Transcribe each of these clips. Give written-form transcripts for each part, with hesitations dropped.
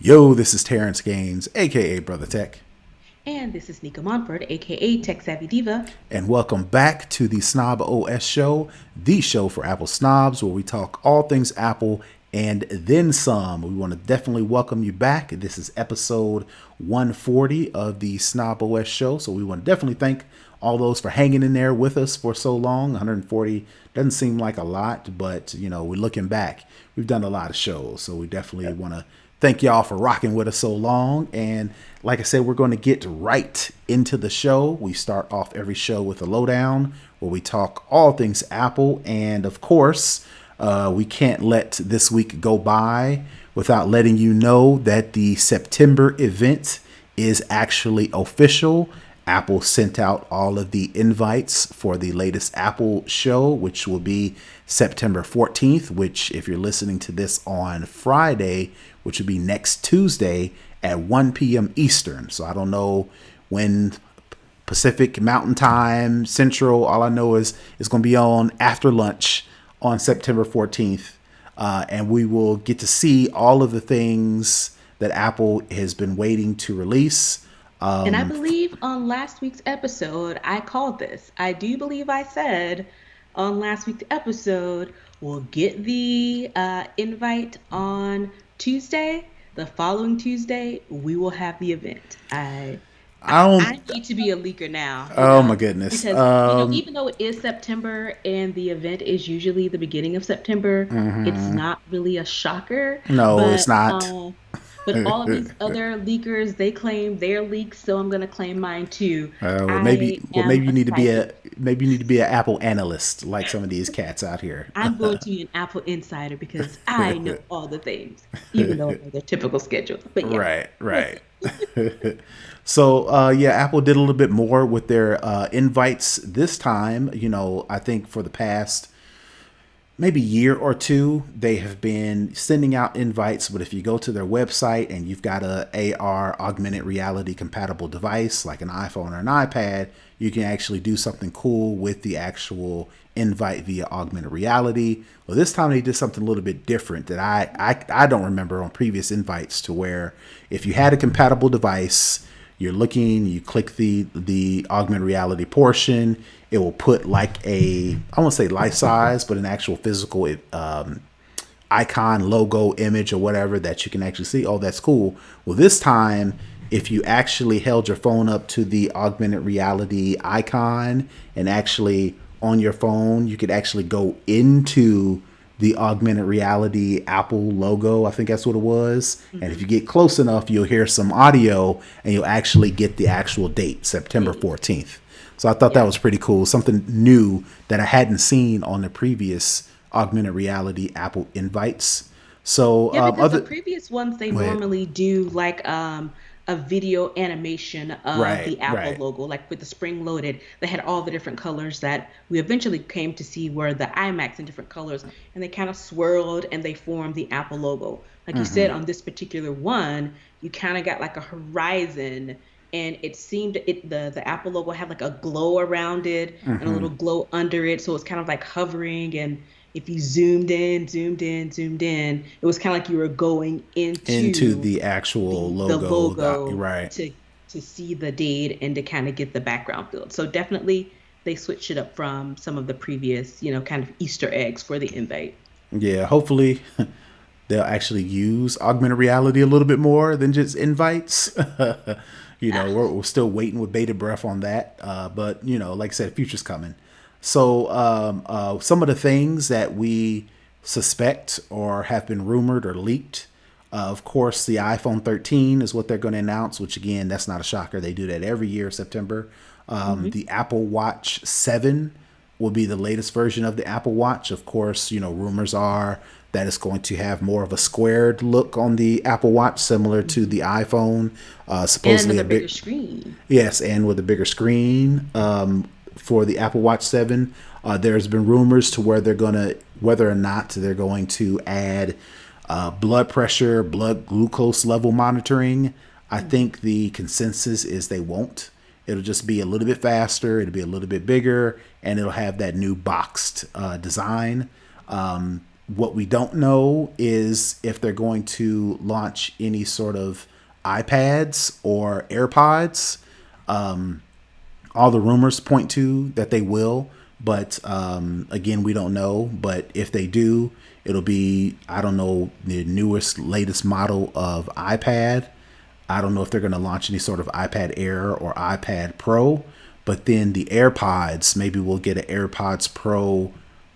Yo, this is Terrance Gaines, aka Brother Tech, And this is Nica Montford, aka Tech Savvy Diva. and welcome back to the Snob OS Show, the show for Apple snobs, where we talk all things Apple and then some. We want to definitely welcome you back. This is episode 140 of the Snob OS Show, so we want to definitely thank all those for hanging in there with us for so long. 140 doesn't seem like a lot, but we're looking back. We've done a lot of shows, so we definitely want to thank y'all for rocking with us so long. And like I said, we're going to get right into the show. We start off every show with a lowdown where we talk all things Apple. And of course, we can't let this week go by without letting you know that the September event is actually official. Apple sent out all of the invites for the latest Apple show, which will be September 14th, which if you're listening to this on Friday, which would be next Tuesday at 1 p.m. Eastern. So I don't know when Pacific, Mountain Time, Central. All I know is it's going to be on after lunch on September 14th. And we will get to see all of the things that Apple has been waiting to release. And I believe on last week's episode, I called this. I do believe I said on last week's episode, we'll get the invite on Tuesday. The following Tuesday, we will have the event. I don't. I need to be a leaker now, Oh my goodness. because even though it is September and the event is usually the beginning of September, it's not really a shocker. No, it's But not. but all of these other leakers, they claim their leaks, so I'm gonna claim mine too. Well, I am maybe you need to be excited. an Apple analyst like some of these cats out here. I'm going to be an Apple insider because I know all the things, even though I know their typical schedule. But yeah, Right, we'll right. see. So yeah, Apple did a little bit more with their invites this time. I think for the past maybe year or two, they have been sending out invites. But if you go to their website and you've got a AR augmented reality compatible device like an iPhone or an iPad, you can actually do something cool with the actual invite via augmented reality. Well, this time they did something a little bit different that I don't remember on previous invites, to where if you had a compatible device, you're looking, you click the augmented reality portion, it will put like I won't say life size, but an actual physical icon, logo, image, or whatever that you can actually see. Oh, that's cool. Well, this time, if you actually held your phone up to the augmented reality icon and actually on your phone, you could actually go into the augmented reality Apple logo. I think that's what it was. And if Hmm. you get close enough, you'll hear some audio and you'll actually get the actual date, September Date. 14th. So I thought that Yeah. was pretty cool. Something new that I hadn't seen on the previous augmented reality Apple invites. So Yeah, because the other, previous ones they go ahead. normally do like a video animation of Right, the Apple right. logo, like with the spring loaded. They had all the different colors that we eventually came to see were the iMacs in different colors, and they kind of swirled and they formed the Apple logo. Like you said, on this particular one, you kind of got like a horizon, and it seemed the Apple logo had like a glow around it and a little glow under it, so it's kind of like hovering. And if you zoomed in, it was kind of like you were going Into into the actual the logo. logo Right. to see the date and to kind of get the background filled. So definitely they switched it up from some of the previous, kind of Easter eggs for the invite. Yeah, hopefully they'll actually use augmented reality a little bit more than just invites. Ah, We're still waiting with bated breath on that. But, like I said, future's coming. So some of the things that we suspect or have been rumored or leaked, of course, the iPhone 13 is what they're going to announce, which again, that's not a shocker. They do that every year, September. mhm. The Apple Watch 7 will be the latest version of the Apple Watch. Of course, rumors are that it's going to have more of a squared look on the Apple Watch, similar to the Mhm. iPhone. And Supposedly another a bigger big, screen. yes, and with a bigger screen for the Apple Watch 7. There's been rumors to whether or not they're going to add blood pressure, blood glucose level monitoring. I Mhm. think the consensus is they won't. It'll just be a little bit faster. It'll be a little bit bigger, and it'll have that new boxed design. What we don't know is if they're going to launch any sort of iPads or AirPods. All the rumors point to that they will, but again, we don't know. But if they do, it'll be, I don't know, the newest, latest model of iPad. I don't know if they're going to launch any sort of iPad Air or iPad Pro, but then the AirPods, maybe we'll get an AirPods Pro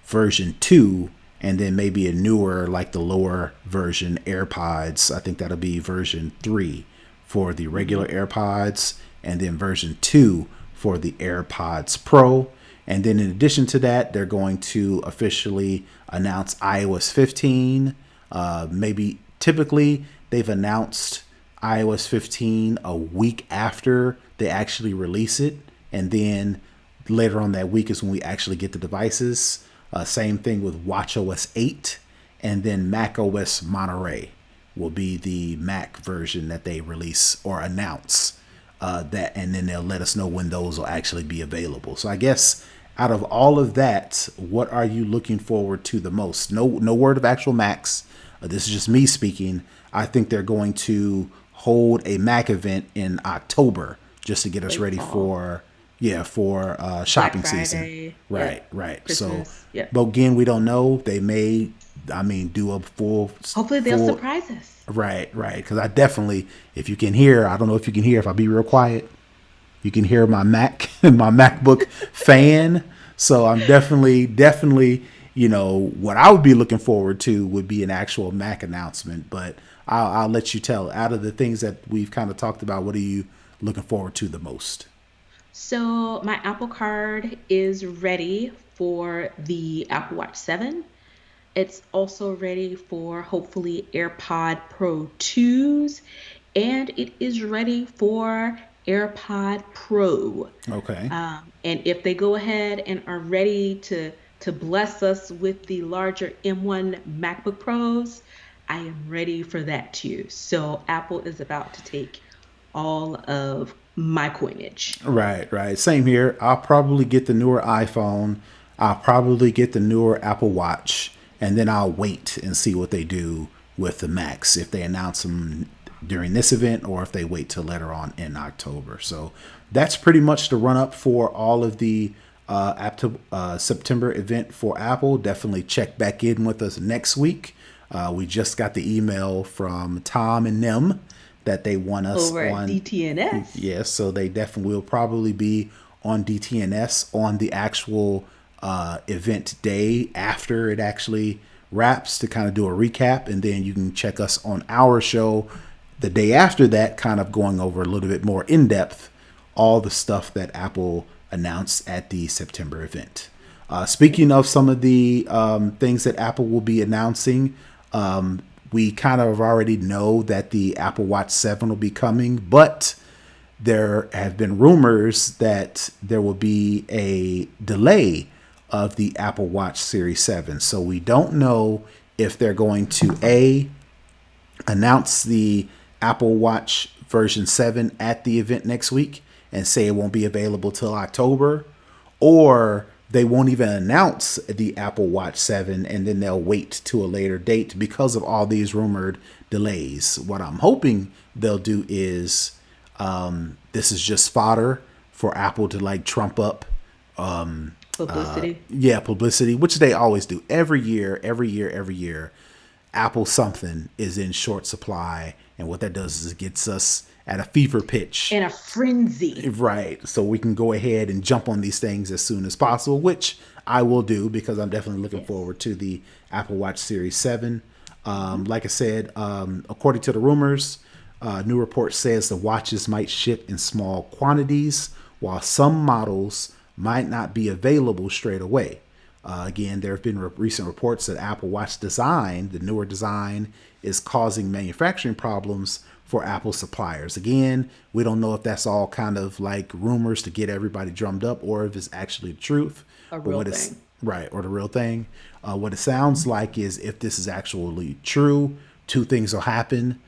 version 2, and then maybe a newer, like the lower version AirPods. I think that'll be version 3 for the regular AirPods, and then version 2 for the AirPods Pro. And then in addition to that, they're going to officially announce iOS 15. Maybe typically they've announced iOS 15 a week after they actually release it. And then later on that week is when we actually get the devices. Same thing with watchOS 8. And then macOS Monterey will be the Mac version that they release or announce. That, and then they'll let us know when those will actually be available. So I guess out of all of that, what are you looking forward to the most? No word of actual Macs. This is just me speaking. I think they're going to hold a Mac event in October just to get us ready for shopping season. Right, right. Christmas. So, Yeah. but again, we don't know. They may, do a Hopefully they'll surprise us. Right, right. Because I definitely, if you can hear, I don't know if you can hear, if I be real quiet, you can hear my Mac, my MacBook fan. So I'm definitely, what I would be looking forward to would be an actual Mac announcement. But I'll let you tell. Out of the things that we've kind of talked about, what are you looking forward to the most? So my Apple Card is ready for the Apple Watch 7. It's also ready for hopefully AirPod Pro 2s, and it is ready for AirPod Pro. Okay. And if they go ahead and are ready to bless us with the larger M1 MacBook Pros, I am ready for that too. So Apple is about to take all of my coinage. Right, right. Same here. I'll probably get the newer iPhone. I'll probably get the newer Apple Watch, and then I'll wait and see what they do with the Macs, if they announce them during this event or if they wait till later on in October. So that's pretty much the run up for all of the September event for Apple. Definitely check back in with us next week. We just got the email from Tom and them that they want us Over on at DTNS. Yes, so they definitely will probably be on DTNS on the actual event day after it actually wraps to kind of do a recap, and then you can check us on our show the day after that, kind of going over a little bit more in depth all the stuff that Apple announced at the September event. Speaking of some of the things that Apple will be announcing, we kind of already know that the Apple Watch 7 will be coming, but there have been rumors that there will be a delay of the Apple Watch Series 7. So we don't know if they're going to announce the Apple Watch version 7 at the event next week and say it won't be available till October, or they won't even announce the Apple Watch 7 and then they'll wait to a later date because of all these rumored delays. What I'm hoping they'll do is this is just fodder for Apple to like trump up Publicity. publicity, which they always do every year. Apple something is in short supply, and what that does is it gets us at a fever pitch, In a frenzy. right? So we can go ahead and jump on these things as soon as possible, which I will do because I'm definitely looking Yes. forward to the Apple Watch Series 7. Like I said, according to the rumors, new report says the watches might ship in small quantities, while some models might not be available straight away. Again, there have been recent reports that Apple Watch design, the newer design, is causing manufacturing problems for Apple suppliers. Again, we don't know if that's all kind of like rumors to get everybody drummed up or if it's actually the truth. A But real what it's thing. right, or the real thing. What it sounds like is if this is actually true, two things will happen.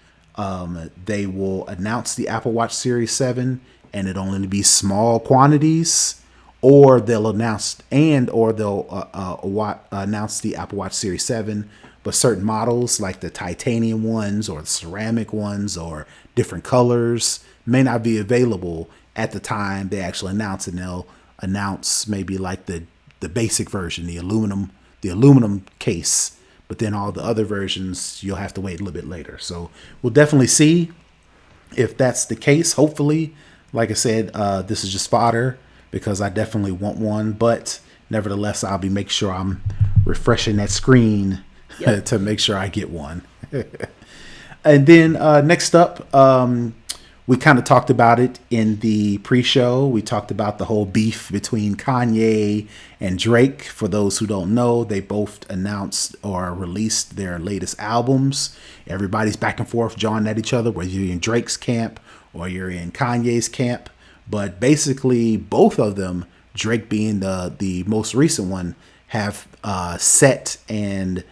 They will announce the Apple Watch Series 7 and it'll only be small quantities, or they'll announce the Apple Watch Series 7, but certain models like the titanium ones or the ceramic ones or different colors may not be available at the time they actually announce it. And they'll announce maybe like the basic version, the aluminum case, but then all the other versions you'll have to wait a little bit later. So we'll definitely see if that's the case. Hopefully, like I said, this is just fodder because I definitely want one. But nevertheless, I'll be making sure I'm refreshing that screen Yep. to make sure I get one. And then next up, we kind of talked about it in the pre-show. We talked about the whole beef between Kanye and Drake. For those who don't know, they both announced or released their latest albums. Everybody's back and forth jawing at each other, whether you're in Drake's camp or you're in Kanye's camp. But basically, both of them, Drake being the most recent one, have set and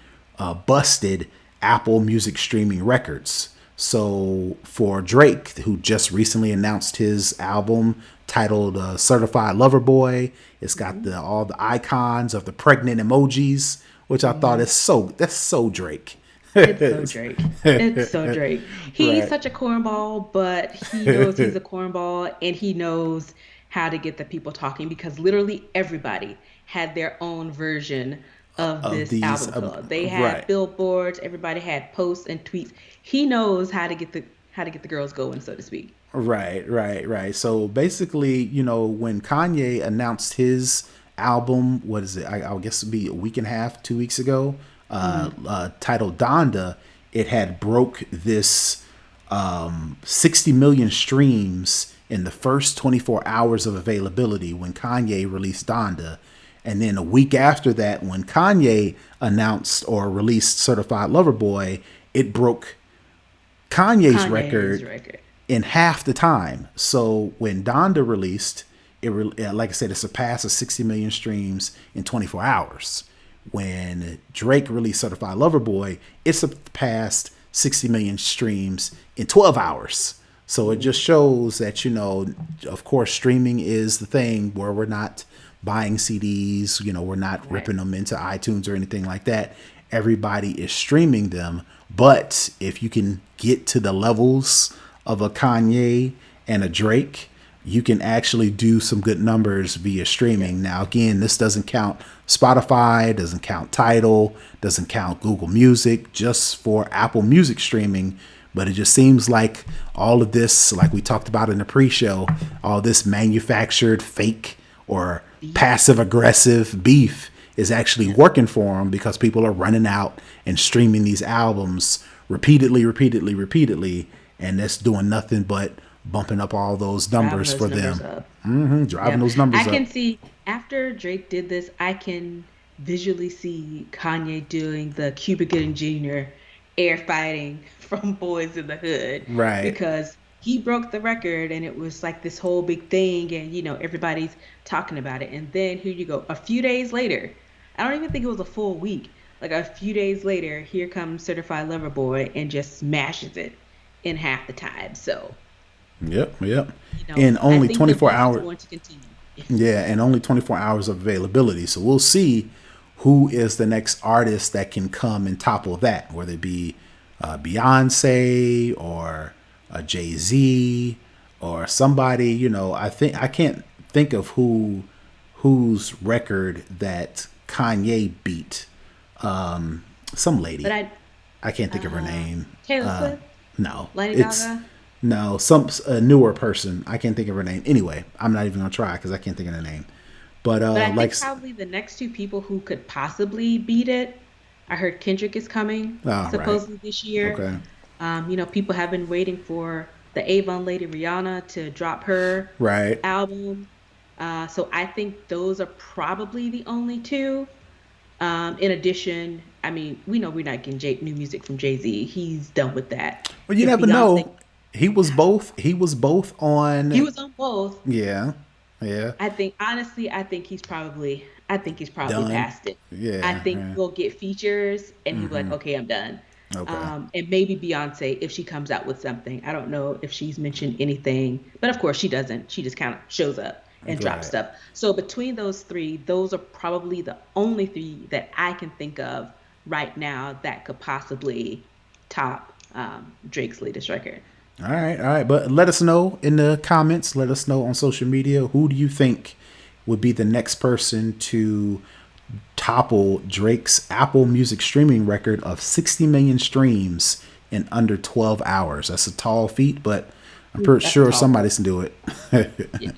busted Apple Music streaming records. So for Drake, who just recently announced his album titled "Certified Lover Boy," it's got all the icons of the pregnant emojis, which I thought is that's so Drake. It's so Drake. It's so Drake. He's Right, such a cornball, but he knows he's a cornball and he knows how to get the people talking because literally everybody had their own version of of this these, album cover. They had right. billboards, everybody had posts and tweets. He knows how to get the girls going, so to speak. Right. So basically, when Kanye announced his album, what is it? I guess it'd be a week and a half, 2 weeks ago, Hmm. titled Donda, it had broke this 60 million streams in the first 24 hours of availability when Kanye released Donda. And then a week after that, when Kanye announced or released Certified Lover Boy, it broke Kanye's Kanye's record record. in half the time. So when Donda released, like I said, it surpassed the 60 million streams in 24 hours. When Drake released Certified Lover Boy, it surpassed 60 million streams in 12 hours. So it just shows that, of course, streaming is the thing where we're not buying CDs, we're not Right. ripping them into iTunes or anything like that. Everybody is streaming them. But if you can get to the levels of a Kanye and a Drake, you can actually do some good numbers via streaming. Yes. Now, again, this doesn't count Spotify, doesn't count Tidal, doesn't count Google Music, just for Apple Music streaming. But it just seems like all of this, like we talked about in the pre-show, all this manufactured fake or Beef. passive aggressive beef is actually Yes. working for them because people are running out and streaming these albums repeatedly, and that's doing nothing but bumping up all those Driving numbers for those numbers them. up. Driving Yeah. those I numbers can up. see after Drake did this, I can visually see Kanye doing the Cuba Gooding Jr. air fighting from Boys in the Hood Right. because he broke the record and it was like this whole big thing and everybody's talking about it. And then here you go. A few days later, I don't even think it was a full week. Like a few days later, here comes Certified Lover Boy and just smashes it in half the time. So, Yep. In I only think the 24 beef is hours. going to continue. Yeah, and only 24 hours of availability. So we'll see who is the next artist that can come and topple that, whether it be Beyonce or Jay Z or somebody. I can't think of whose record that Kanye beat. Some But lady. I can't think of her name. Taylor Swift, No, Lady it's Gaga. no some a newer person. I can't think of her name. Anyway, I'm not even gonna try because I can't think of her name. But But I like, think probably the next two people who could possibly beat it, I heard Kendrick is coming oh right, supposedly this year. okay, People have been waiting for the Avon lady Rihanna to drop her right. album. So I think those are probably the only two. In addition, I mean, we know we're not getting new music from Jay-Z. He's done with that. Well, you If never Beyonce, know. He was both. He was both he on. was on both. Yeah, yeah. I think honestly, I think he's probably Done. past it. I Yeah, think yeah. we'll get features and he'll be like, okay, I'm done. Okay. And maybe Beyonce if she comes out with something. I don't know if she's mentioned anything, but of course she doesn't. She just kind of shows up. and drop Right. stuff. So between those three, those are probably the only three that I can think of right now that could possibly top Drake's latest record. All right, all right. But let us know in the comments. Let us know on social media. Who do you think would be the next person to topple Drake's Apple Music streaming record of 60 million streams in under 12 hours? That's a tall feat, but I'm Ooh, pretty that's a sure tall somebody goal. can do it. Yeah.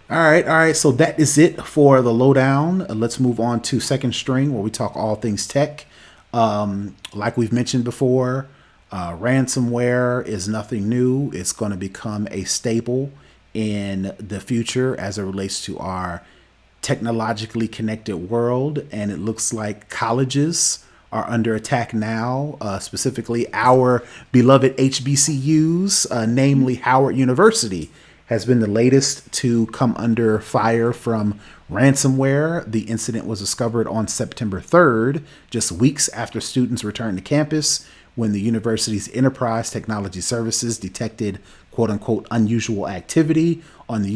All right, all right. So that is it for the lowdown. Let's move on to second string, where we talk all things tech. Like we've mentioned before, ransomware is nothing new. It's going to become a staple in the future as it relates to our technologically connected world. And it looks like colleges are under attack now, specifically our beloved HBCUs, namely Howard University has been the latest to come under fire from ransomware. The incident was discovered on September 3rd, just weeks after students returned to campus, when the university's enterprise technology services detected quote unquote unusual activity on the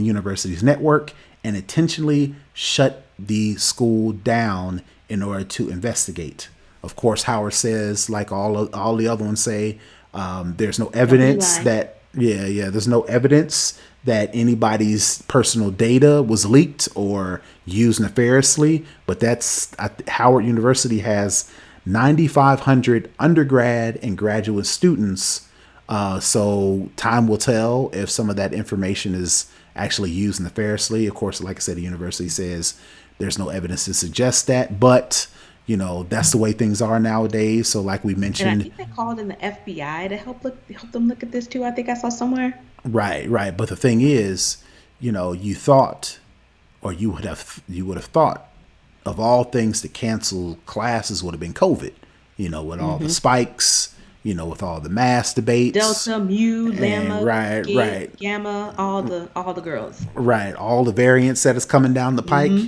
university's network and intentionally shut the school down in order to investigate. Of course, Howard says, like all the other ones say, there's no Don't be evidence lying. that there's no evidence that anybody's personal data was leaked or used nefariously. But Howard University has 9,500 undergrad and graduate students. So time will tell if some of that information is actually used nefariously. Of course, like I said, the university says there's no evidence to suggest that, but that's the way things are nowadays. So like we And I mentioned, think they called in the FBI to help them look at this too. I think I saw somewhere. right, right. But the thing is, you thought, or you would have thought, of all things to cancel classes would have been COVID. With all the Hmm. spikes, with all the mass debates, Delta, Mu, and Lambda, right, right, Gamma, all the girls. right, all the variants that is coming down the pike. Hmm.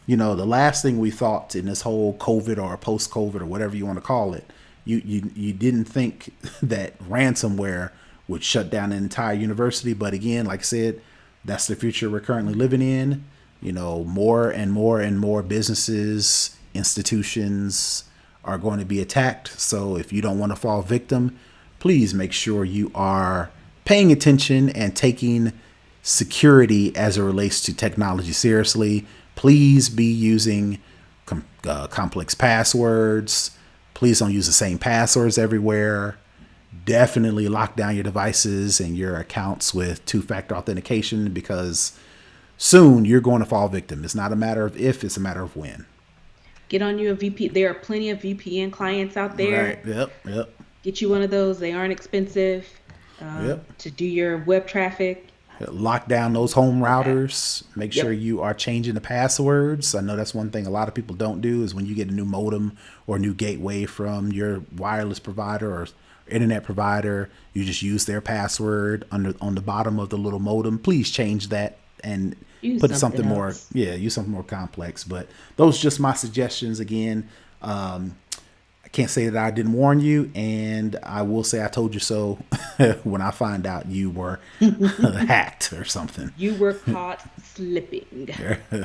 The last thing we thought in this whole COVID or post COVID or whatever you want to call it, you didn't think that ransomware would shut down an entire university. But again, like I said, that's the future we're currently living in. More and more and more businesses, institutions are going to be attacked. So if you don't want to fall victim, please make sure you are paying attention and taking security as it relates to technology seriously. Please be using complex passwords. Please don't use the same passwords everywhere. Definitely lock down your devices and your accounts with two-factor authentication, because soon you're going to fall victim. It's not a matter of if, it's a matter of when. Get on you a VP. There are plenty of VPN clients out Right. there. Yep. Yep. Get you one of those. They aren't expensive Yep. to do your web traffic. Lock down those home Okay. routers. Make sure Yep. you are changing the passwords. I know that's one thing a lot of people don't do, is when you get a new modem or a new gateway from your wireless provider or internet provider, you just use their password on the bottom of the little modem. Please change that and Use put something something more, else. use something more complex. But those are just my suggestions. Again, I can't say that I didn't warn you, and I will say I told you so when I find out you were hacked or something. You were caught slipping. All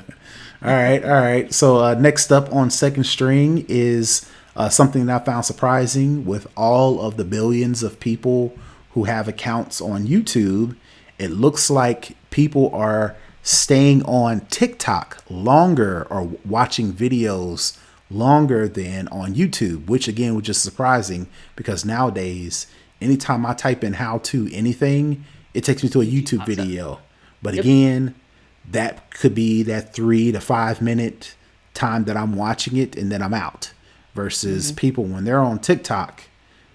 right, all right. So next up on second string is something that I found surprising. With all of the billions of people who have accounts on YouTube, it looks like people are staying on TikTok longer or watching videos longer than on YouTube, which again was just surprising, because nowadays anytime I type in how to anything, it takes me to a YouTube YouTube pops up. video. But Yep. again, that could be that 3 to 5 minute time that I'm watching it and then I'm out. Versus Hmm. people, when they're on TikTok,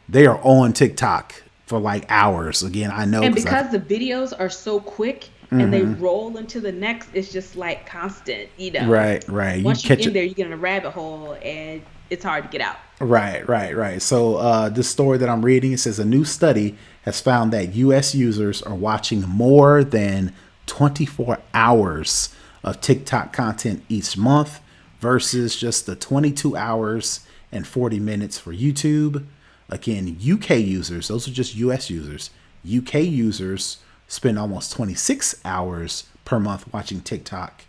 they are on TikTok for like hours. Again, I know And because I've because the videos are so quick and they roll into the next, it's just like constant, right, right. You Once you catch in it. there, you get in a rabbit hole and it's hard to get out. Right, right, right. So this story that I'm reading, it says a new study has found that U.S. users are watching more than 24 hours of TikTok content each month versus just the 22 hours and 40 minutes for YouTube. Again, UK users, those are just US users. UK users spend almost 26 hours per month watching TikTok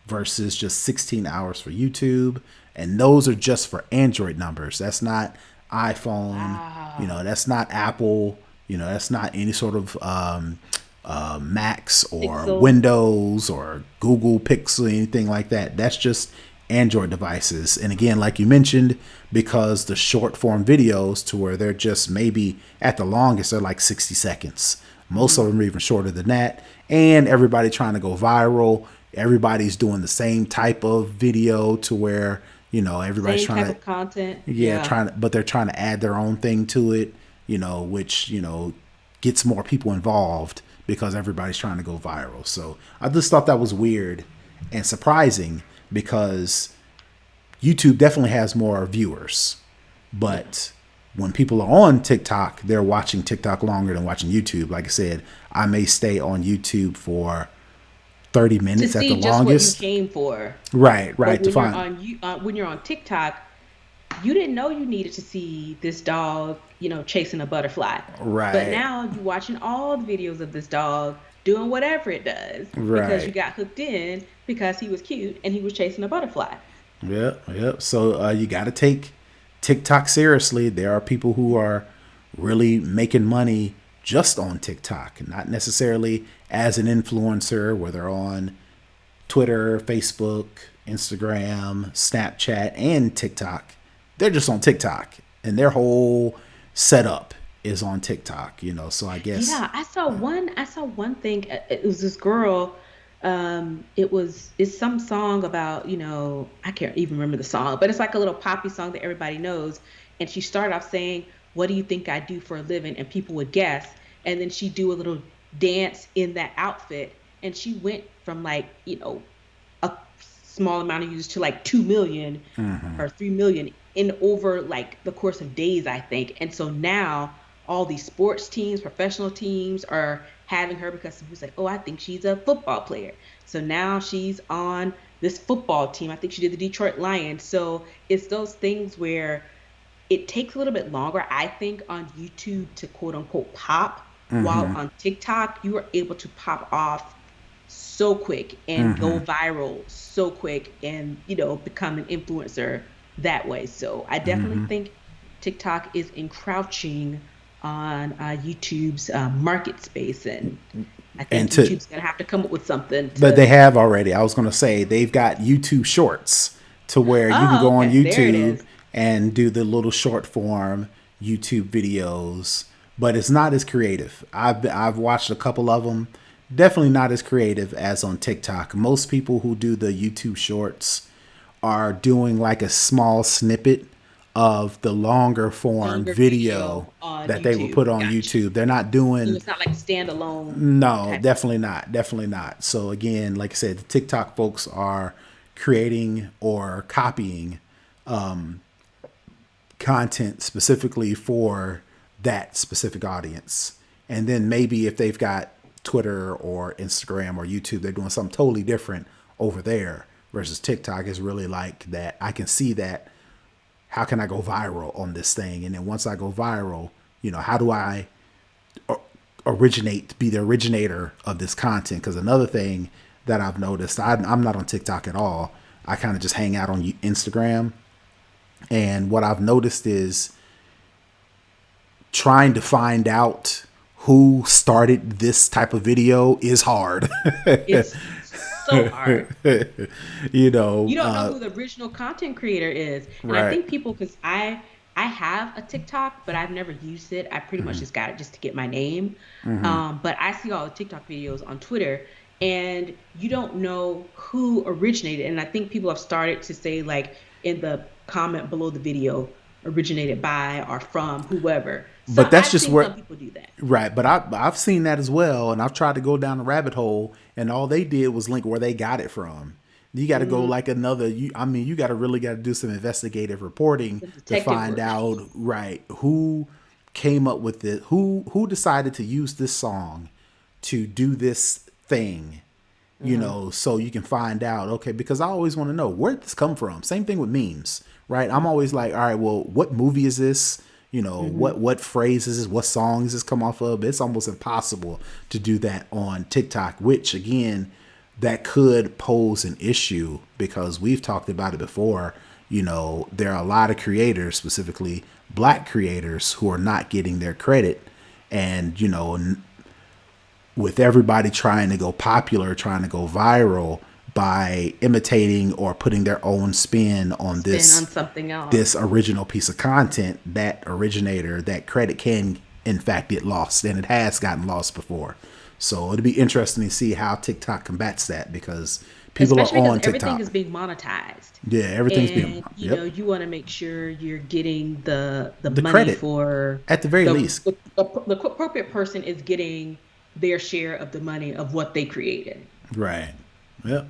versus just 16 hours for YouTube. And those are just for Android numbers. That's not iPhone, Wow. that's not Apple, that's not any sort of Macs or Pixel. Windows or Google Pixel, anything like that. That's just Android devices. And again, like you mentioned, because the short form videos to where they're just maybe at the longest, they're like 60 seconds. Most of them are even shorter than that. And everybody trying to go viral. Everybody's doing the same type of video to where, everybody's Same trying type to, of content. yeah, Yeah. trying to, but they're trying to add their own thing to it, which, gets more people involved because everybody's trying to go viral. So I just thought that was weird and surprising because YouTube definitely has more viewers. Yeah. But when people are on TikTok, they're watching TikTok longer than watching YouTube. Like I said, I may stay on YouTube for 30 To minutes at the see just what you longest. came for. Right, But right. To find, when you're on TikTok, you didn't know you needed to see this dog, chasing a butterfly. But right, now you're watching all the videos of this dog doing whatever it does because you right. got hooked in because he was cute and he was chasing a butterfly. Yep, yep. So you got to take TikTok seriously. There are people who are really making money just on TikTok, not necessarily as an influencer, where they're on Twitter, Facebook, Instagram, Snapchat, and TikTok. They're just on TikTok, and their whole setup is on TikTok. So I guess Yeah, I saw one thing. It was this girl. It's some song about, I can't even remember the song, but it's like a little poppy song that everybody knows. And she started off saying, "What do you think I do for a living?" And people would guess. And then she'd do a little dance in that outfit. And she went from like, a small amount of users to like 2 million or 3 million in over like the course of days, I think. And so now all these sports teams, professional teams are having her because people say, "Oh, I think she's a football player." So now she's on this football team. I think she did the Detroit Lions. So it's those things where it takes a little bit longer, I think, on YouTube to quote unquote pop, while on TikTok, you are able to pop off so quick and go viral so quick and, become an influencer that way. So I definitely think TikTok is encroaching on YouTube's market space. And I and think to YouTube's going to have to come up with something but they to. have already. I was going to say they've got YouTube Shorts to where you can Oh, go on okay. There it YouTube is. and do the little short form YouTube videos, but it's not as creative. I've watched a couple of them. Definitely not as creative as on TikTok. Most people who do the YouTube Shorts are doing like a small snippet of the longer form Longer video video on that they will YouTube. put on Gotcha. YouTube. They're not So doing. it's not like standalone No, type stuff. definitely not. Definitely not. So again, like I said, the TikTok folks are creating or copying content specifically for that specific audience. And then maybe if they've got Twitter or Instagram or YouTube, they're doing something totally different over there versus TikTok is really like that. I can see that. How can I go viral on this thing? And then once I go viral, how do I be the originator of this content? Because another thing that I've noticed, I'm not on TikTok at all. I kind of just hang out on Instagram. And what I've noticed is trying to find out who started this type of video is hard. It's so hard. you know, You don't know uh, who the original content creator is. And I right. think people, because I have a TikTok, but I've never used it. I pretty much just got it just to get my name. But I see all the TikTok videos on Twitter, and you don't know who originated. And I think people have started to say, like, in the comment below the video, originated by or from whoever. So But that's I've just seen some where, people do that. right. But I've seen that as well. And I've tried to go down the rabbit hole, and all they did was link where they got it from. You got to go Mm, like another, you got to really got to do some investigative reporting the to detective find work. out, right, who came up with it, who decided to use this song to do this thing, Hmm. so you can find out, okay, because I always want to know where did this come from. Same thing with memes, right? I'm always like, all right, well, what movie is this? Hmm. What phrase is this? What song does this come off of? It's almost impossible to do that on TikTok, which again, that could pose an issue because we've talked about it before. There are a lot of creators, specifically black creators, who are not getting their credit. And, with everybody trying to go popular, trying to go viral by imitating or putting their own spin on Spin on this something this else. original piece of content, that originator, that credit can in fact get lost, and it has gotten lost before. So it'll be interesting to see how TikTok combats that because people are Especially because on everything TikTok. is being monetized. Yeah, everything's being, And yep, you want to make sure you're getting the the money credit for at the very the, least. the the appropriate person is getting their share of the money of what they created. Right. Yep.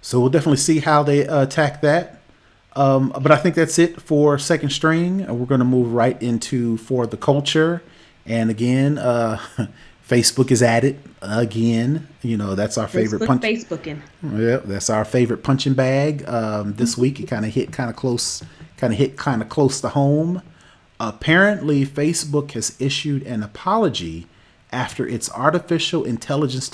So we'll definitely see how they attack that. But I think that's it for second string. We're going to move right into for the culture. And again, Facebook is at it again. That's our favorite Facebook, punch. Facebooking. Yeah, that's our favorite punching bag. This week it kind of hit kind of close to home. Apparently, Facebook has issued an apology after its artificial intelligence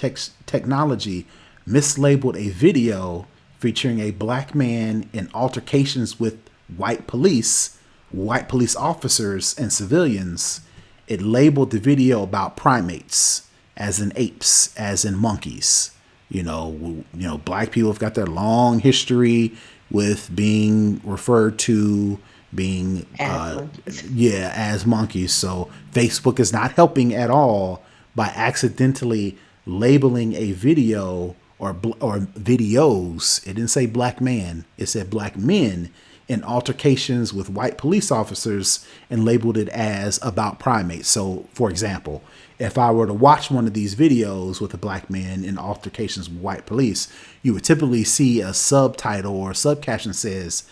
technology mislabeled a video featuring a black man in altercations with white police officers, and civilians. It labeled the video about primates, as in apes, as in monkeys. Black people have got their long history with being referred to being As monkeys. yeah, as monkeys. So Facebook is not helping at all by accidentally labeling a video or videos. It didn't say black man. It said black men in altercations with white police officers and labeled it as about primates. So, for example, if I were to watch one of these videos with a black man in altercations with white police, you would typically see a subtitle or a subcaption says,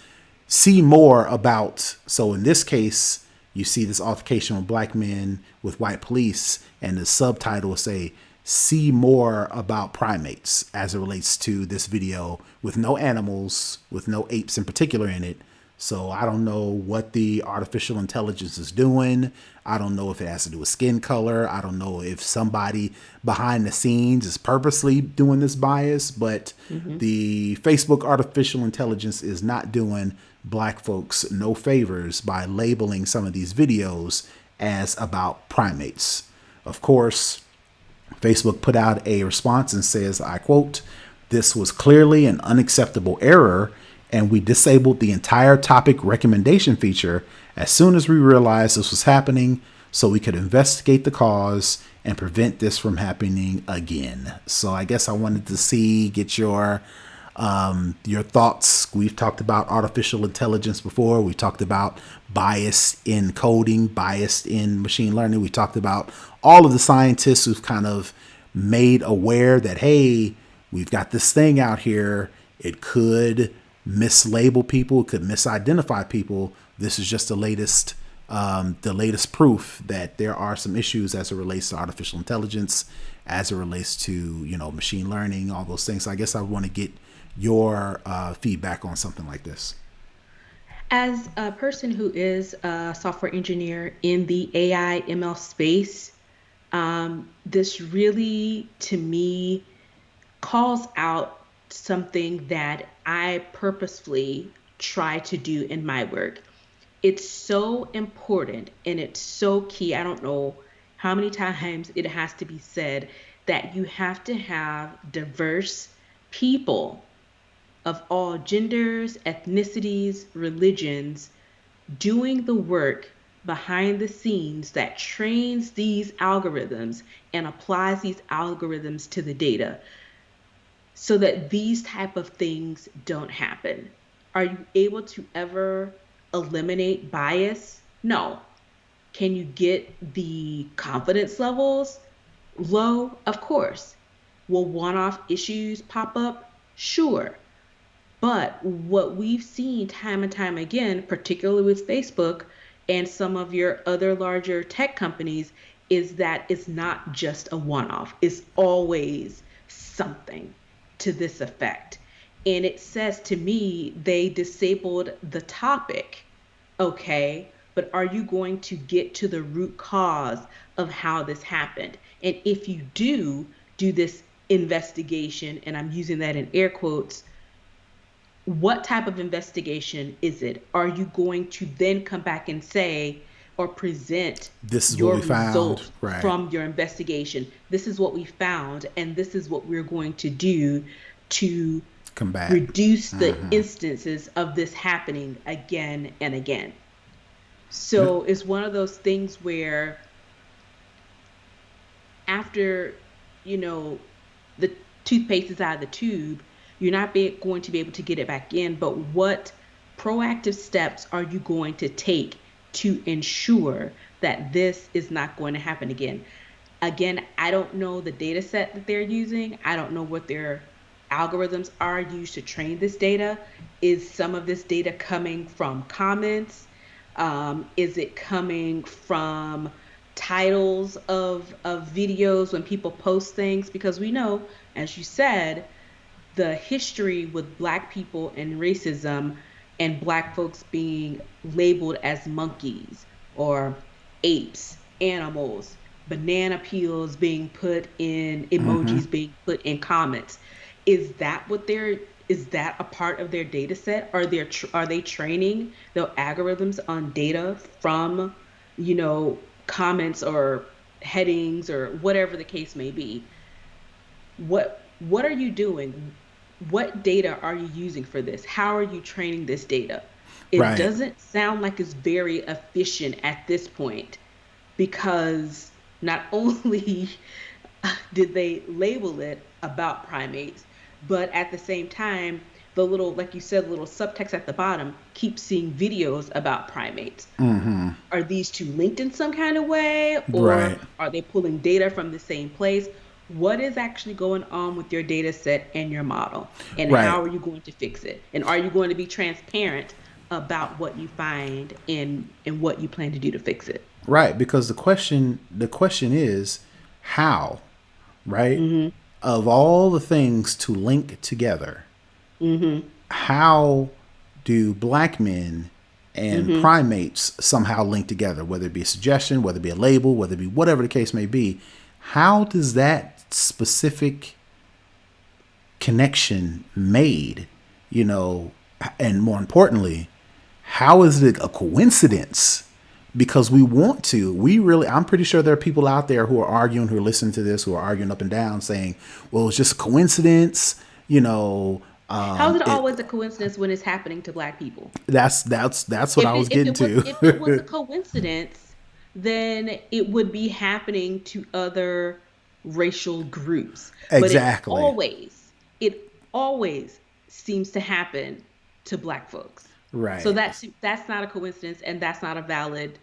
see more about. So in this case, you see this altercation with black men with white police, and the subtitle will say, see more about primates as it relates to this video with no animals, with no apes in particular in it. So I don't know what the artificial intelligence is doing. I don't know if it has to do with skin color. I don't know if somebody behind the scenes is purposely doing this bias, but Hmm. the Facebook artificial intelligence is not doing black folks no favors by labeling some of these videos as about primates. Of course, Facebook put out a response and says, I quote, this was clearly an unacceptable error, and we disabled the entire topic recommendation feature as soon as we realized this was happening so we could investigate the cause and prevent this from happening again. So I guess I wanted to get your thoughts. We've talked about artificial intelligence before. We talked about bias in coding, bias in machine learning. We talked about all of the scientists who've kind of made aware that, hey, we've got this thing out here. It could mislabel people. It could misidentify people. This is just the latest proof that there are some issues as it relates to artificial intelligence, as it relates to machine learning, all those things. So I guess I want to get your feedback on something like this. As a person who is a software engineer in the AI ML space, this really, to me, calls out something that I purposefully try to do in my work. It's so important and it's so key. I don't know how many times it has to be said that you have to have diverse people of all genders, ethnicities, religions doing the work behind the scenes that trains these algorithms and applies these algorithms to the data so that these type of things don't happen. Are you able to ever eliminate bias? No. Can you get the confidence levels low? Of course. Will one-off issues pop up? Sure. But what we've seen time and time again, particularly with Facebook and some of your other larger tech companies, is that it's not just a one off, it's always something to this effect. And it says to me, they disabled the topic. Okay, but are you going to get to the root cause of how this happened? And if you do this investigation, and I'm using that in air quotes, what type of investigation is it? Are you going to then come back and say or present This is what your we found. results Right. from your investigation? This is what we found, and this is what we're going to do to Combat. reduce the instances of this happening again and again. Yep. So it's one of those things where after, you know, the toothpaste is out of the tube, you're not going to be able to get it back in. But what proactive steps are you going to take to ensure that this is not going to happen again? Again, I don't know the data set that they're using. I don't know what their algorithms are used to train this data. Is some of this data coming from comments? Is it coming from titles of videos when people post things? Because we know, as you said, the history with Black people and racism and Black folks being labeled as monkeys or apes, animals, banana peels being put in emojis being put in comments. Is that what they're is that a part of their data set? Are they training their algorithms on data from, comments or headings or whatever the case may be? What are you doing? What data are you using for this? How are you training this data? It Right. doesn't sound like it's very efficient at this point, because not only did they label it about primates, but at the same time, the little, like you said, little subtext at the bottom keeps seeing videos about primates. Are these two linked in some kind of way, Right. or are they pulling data from the same place? What is actually going on with your data set and your model? And Right. how are you going to fix it? And are you going to be transparent about what you find and what you plan to do to fix it? Right. Because the question is how, right? Mm-hmm. Of all the things to link together, Mm-hmm. how do black men and Mm-hmm. primates somehow link together, whether it be a suggestion, whether it be a label, whether it be whatever the case may be? How does that specific connection made, you know, and more importantly, how is it a coincidence? Because we really, I'm pretty sure there are people out there who are arguing, who are listening to this, who are arguing up and down saying, well, it's just a coincidence, How is it it, always a coincidence when it's happening to Black people? that's what I was If getting it was if it was a to. coincidence, then it would be happening to other racial groups. But Exactly. it always seems to happen to Black folks. So Right. that's not a coincidence, and that's not a valid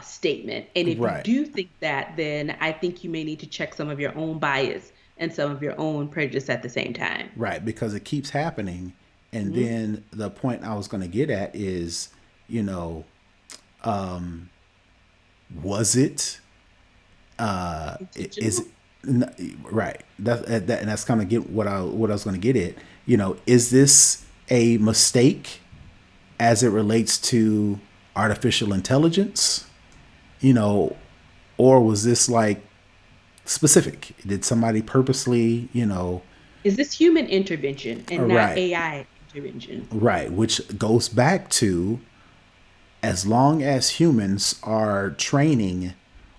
statement. And if you Right. do think that, then I think you may need to check some of your own bias and some of your own prejudice at the same time. Right, because it keeps happening. And Mhm. then the point I was going to get at is, you know, was it is Intentional? right, and that's kind of get what I was going to get at. Is this a mistake as it relates to artificial intelligence? You know, or was this like specific? Did somebody purposely, Is this human intervention and not right, AI intervention? right, which goes back to, as long as humans are training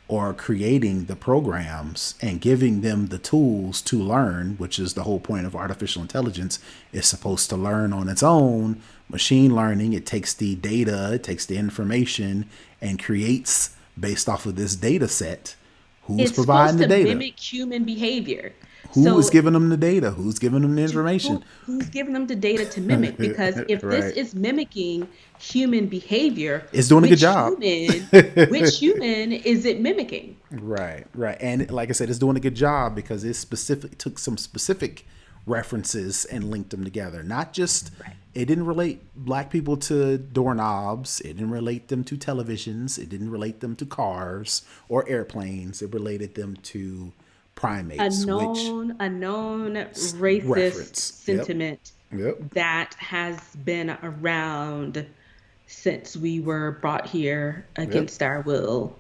or creating the programs and giving them the tools to learn, which is the whole point of artificial intelligence, is supposed to learn on its own. Machine learning, it takes the data, it takes the information and creates based off of this data set. Who's It's providing supposed the to data? mimic human behavior. Who is So giving them the data? Who's giving them the information? who's giving them the data to mimic? Because if this Right. is mimicking human behavior, It's doing a good job. which human is it mimicking? Right, right. And like I said, it's doing a good job because it specific took some specific references and linked them together. Not just, Right. it didn't relate black people to doorknobs, it didn't relate them to televisions, it didn't relate them to cars or airplanes. It related them to primates, which A known racist reference. Yep. sentiment Yep. that has been around since we were brought here Yep. against our will.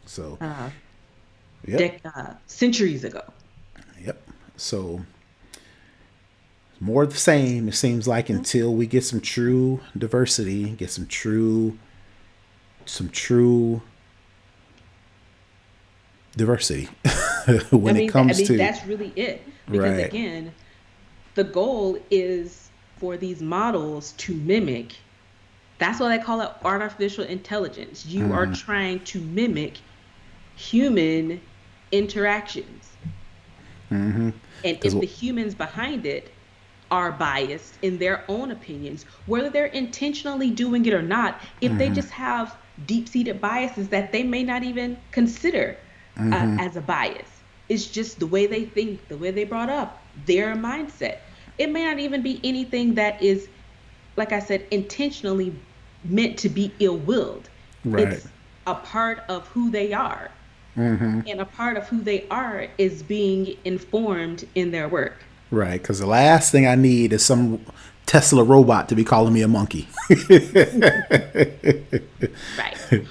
So Uh, Yep. centuries ago. Yep. So more of the same, it seems like, Mhm. until we get some true diversity, get some true diversity when it I comes mean to that's really it. Because right. again, the goal is for these models to mimic. That's why they call it artificial intelligence. You are trying to mimic human interactions. And Because if the humans behind it are biased in their own opinions, whether they're intentionally doing it or not, if they just have deep seated biases that they may not even consider as a bias, it's just the way they think, the way they brought up, their mindset. It may not even be anything that is, like I said, intentionally meant to be ill willed. right, It's a part of who they are. And a part of who they are is being informed in their work. right. Because the last thing I need is some Tesla robot to be calling me a monkey. Right.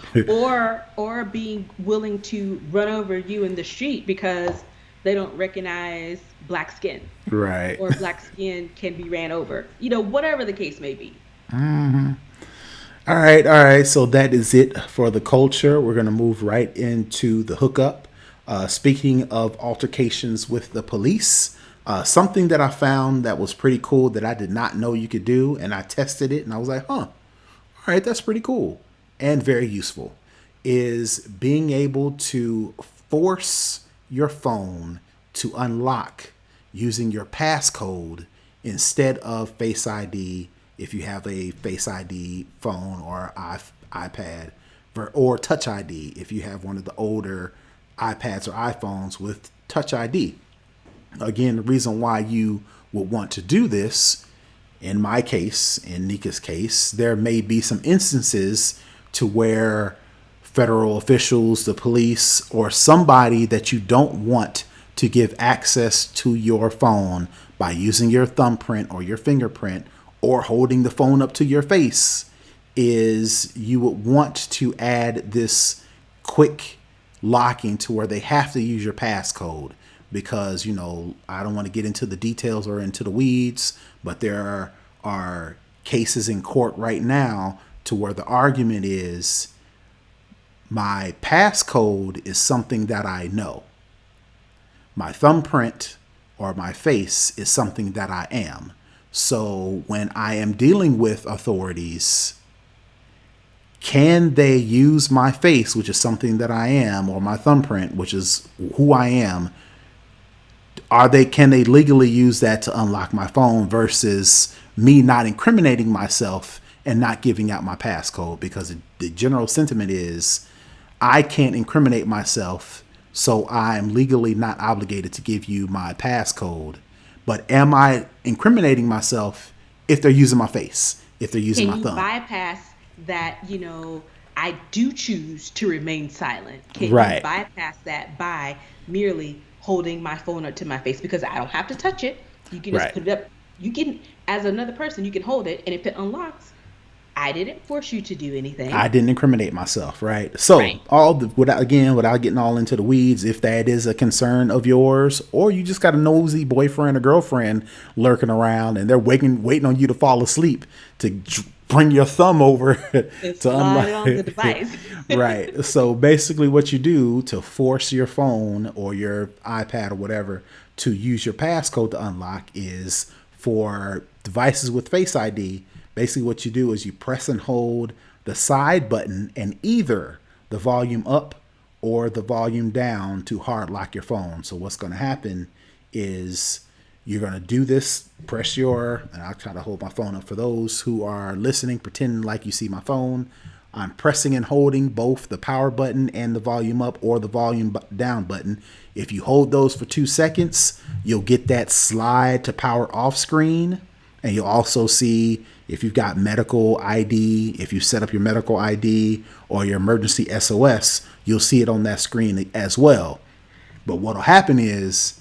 Or being willing to run over you in the street because they don't recognize black skin, Right. or black skin can be ran over. Whatever the case may be. All right, all right. So that is it for the culture. We're going to move right into the hookup. Speaking of altercations with the police, something that I found that was pretty cool that I did not know you could do, and I tested it, and I was like, all right, that's pretty cool and very useful, is being able to force your phone to unlock using your passcode instead of Face ID if you have a Face ID phone or iPad, or Touch ID if you have one of the older iPads or iPhones with Touch ID. Again, the reason why you would want to do this, in my case, in Nica's case, there may be some instances to where federal officials, the police, or somebody that you don't want to give access to your phone by using your thumbprint or your fingerprint or holding the phone up to your face, is you would want to add this quick locking to where they have to use your passcode, because I don't want to get into the details or into the weeds, but there are cases in court right now to where the argument is my passcode is something that I know. My thumbprint or my face is something that I am. So when I am dealing with authorities, can they use my face, which is something that I am, or my thumbprint, which is who I am? Can they legally use that to unlock my phone versus me not incriminating myself and not giving out my passcode? Because the general sentiment is I can't incriminate myself, so I'm legally not obligated to give you my passcode. But am I incriminating myself if they're using my face, if they're using Can my you thumb? bypass that? I do choose to remain silent. Can you Right, bypass that by merely holding my phone up to my face? Because I don't have to touch it. You can just right. put it up. You can, as another person, you can hold it, and if it unlocks, I didn't force you to do I anything. didn't incriminate myself, right? So, Right. without getting all into the weeds, if that is a concern of yours, or you just got a nosy boyfriend or girlfriend lurking around and they're waiting on you to fall asleep to bring your thumb over And to slide unlock it on the it. device. Right. So basically, what you do to force your phone or your iPad or whatever to use your passcode to unlock is for devices with Face ID. Basically, what you do is you press and hold the side button and either the volume up or the volume down to hard lock your phone. So what's going to happen is you're going to do this, and I'll try to hold my phone up for those who are listening, pretending like you see my phone. I'm pressing and holding both the power button and the volume up or the volume down button. If you hold those for 2 seconds, you'll get that slide to power off screen. And you'll also see if you've got medical ID, if you set up your medical ID or your emergency SOS, you'll see it on that screen as well. But what'll happen is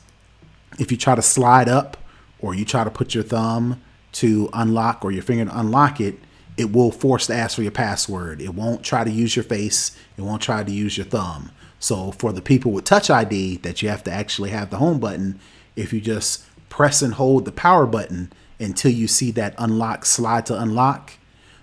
if you try to slide up or you try to put your thumb to unlock or your finger to unlock it, it will force to ask for your password. It won't try to use your face. It won't try to use your thumb. So for the people with Touch ID that you have to actually have the home button, if you just press and hold the power button until you see that unlock slide to unlock,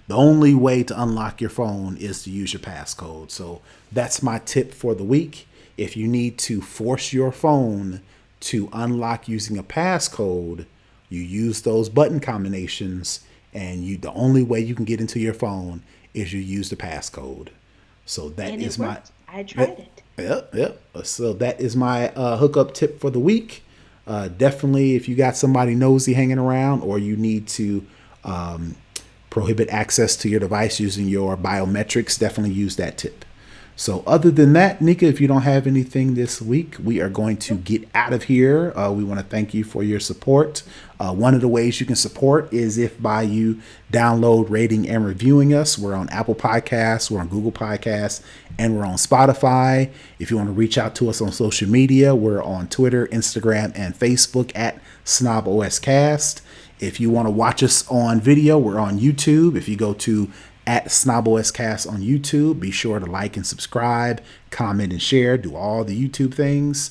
the only way to unlock your phone is to use your passcode. So that's my tip for the week. If you need to force your phone to unlock using a passcode, you use those button combinations, and the only way you can get into your phone is you use the passcode. So that And it is my worked. I yep, tried it. yep. So that is my hookup tip for the week. Definitely, if you got somebody nosy hanging around, or you need to prohibit access to your device using your biometrics, definitely use that tip. So other than that, Nica, if you don't have anything this week, we are going to get out of here. We want to thank you for your support. One of the ways you can support is if by you download, rating, and reviewing us. We're on Apple Podcasts, we're on Google Podcasts, and we're on Spotify. If you want to reach out to us on social media, we're on Twitter, Instagram, and Facebook at SnobOScast. If you want to watch us on video, we're on YouTube. If you go to at SnobOScast on YouTube, be sure to like and subscribe, comment and share, do all the YouTube things.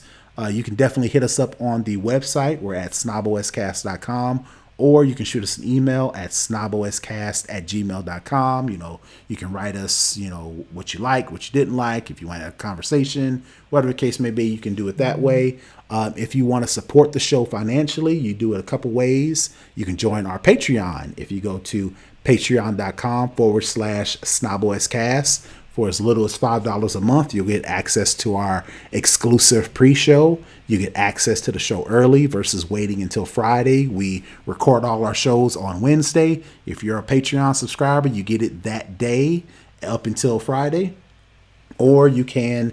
You can definitely hit us up on the website. We're at snoboscast.com, or you can shoot us an email at snoboscast@gmail.com. You can write us, what you like, what you didn't like. If you want to have a conversation, whatever the case may be, you can do it that way. If you want to support the show financially, you do it a couple ways. You can join our Patreon. If you go to patreon.com/snoboscast, for as little as $5 a month, you'll get access to our exclusive pre-show. You get access to the show early versus waiting until Friday. We record all our shows on Wednesday. If you're a Patreon subscriber, you get it that day up until Friday. Or you can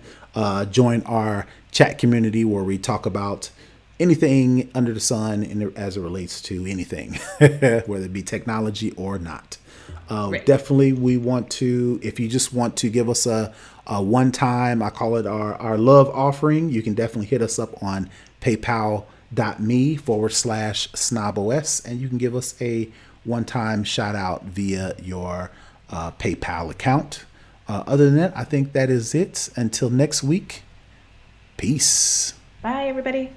join our chat community where we talk about anything under the sun as it relates to anything, whether it be technology or not. Right. Definitely, we want to, if you just want to give us a one-time, I call it our love offering, you can definitely hit us up on paypal.me/snobos, and you can give us a one-time shout out via your PayPal account. Other than that, I think that is it. Until next week, peace. Bye, everybody.